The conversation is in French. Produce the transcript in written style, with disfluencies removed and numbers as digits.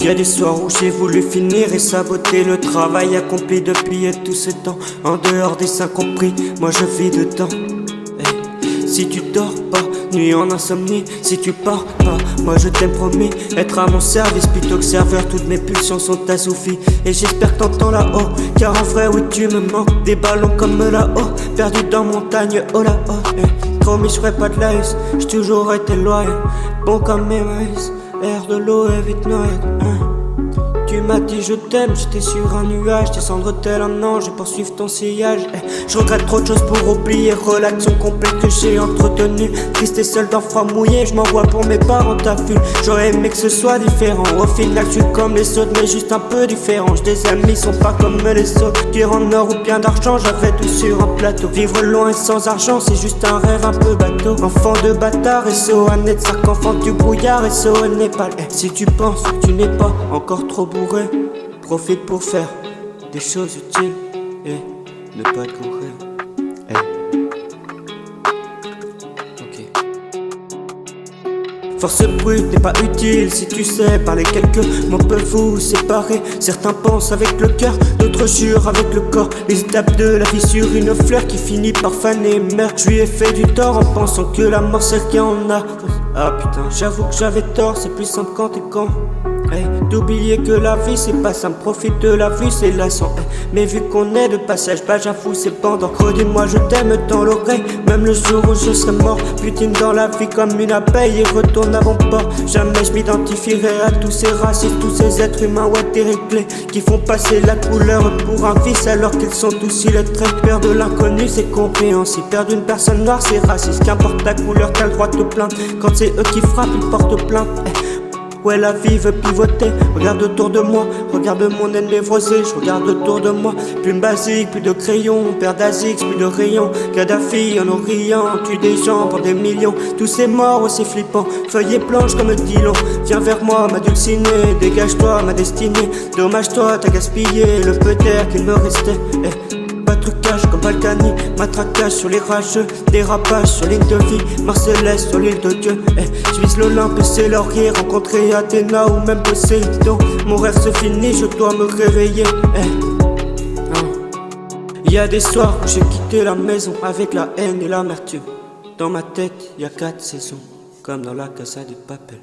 Y a des soirs où j'ai voulu finir et saboter le travail accompli depuis tout ce temps. En dehors des seins compris, moi je vis dedans. Hey. Si tu dors pas, nuit en insomnie, si tu pars pas, moi je t'aime promis, être à mon service plutôt que serveur. Toutes mes pulsions sont assouvies et j'espère que t'entends là-haut, car en vrai oui tu me manques. Des ballons comme là-haut, perdus dans montagne, oh là-haut. Hey. Promis je ferai pas de laïs, j'ai toujours été loyal, bon comme mes maïs, air de l'eau et vite noyade. Tu m'as dit je t'aime, j'étais sur un nuage, descendre tel un ange et poursuivre ton sillage. Je regrette trop de choses pour oublier, relation complète que j'ai entretenue. Triste et seul dans froid mouillé, je m'envoie pour mes parents, t'as vu. J'aurais aimé que ce soit différent, au final je suis comme les autres mais juste un peu différent. J'ai des amis, sont pas comme les autres, qui en or ou bien d'argent, j'avais tout sur un plateau. Vivre loin et sans argent, c'est juste un rêve un peu bateau. Enfant de bâtard et so à net, sac enfant du brouillard et so au Népal. Si tu penses que tu n'es pas encore trop bourré, profite pour faire des choses utiles et ne pas te courir. Hey. Ok. Force brute n'est pas utile si tu sais parler. Quelques mots peuvent vous séparer. Certains pensent avec le cœur, d'autres jurent avec le corps. Les étapes de la vie sur une fleur qui finit par faner meurt. Je lui ai fait du tort en pensant que la mort c'est qu'il y en a. Ah putain, j'avoue que j'avais tort, c'est plus simple quand t'es con. Hey, d'oublier que la vie c'est pas ça, me profite de la vue c'est lassant. Hey, mais vu qu'on est de passage, bah j'avoue c'est pendant. Redis-moi je t'aime dans l'oreille, même le jour où je serai mort. Butine dans la vie comme une abeille et retourne à mon port. Jamais je m'identifierai à tous ces racistes, tous ces êtres humains ouais déréglés, qui font passer la couleur pour un vice alors qu'ils sont tous illettrés. Peur de l'inconnu c'est compréhensible, peur d'une personne noire c'est raciste. Qu'importe ta couleur t'as le droit de te plaindre, quand c'est eux qui frappent ils portent plainte. Hey. Ouais la vie veut pivoter, regarde autour de moi, regarde mon nez névrosé, je regarde autour de moi. Plus de basique, plus de crayon, paire d'Azix, plus de rayons. Kadhafi en Orient, tue des gens pour des millions. Tous ces morts aussi flippants, feuilles blanches comme Dillon. Viens vers moi ma dulcinée, dégage-toi ma destinée. Dommage-toi t'as gaspillé le peu d'air qu'il me restait. Pas de trucage comme Balkany, matraquage sur les rageux, dérapage sur l'île de vie, Marseillaise sur l'île de Dieu. Je vise l'Olympe et c'est laurier, rencontrer Athéna ou même Poséidon. Mon rêve se finit, je dois me réveiller. Y a des soirs où j'ai quitté la maison avec la haine et l'amertume. Dans ma tête, y a 4 saisons, comme dans la Casa de Papel.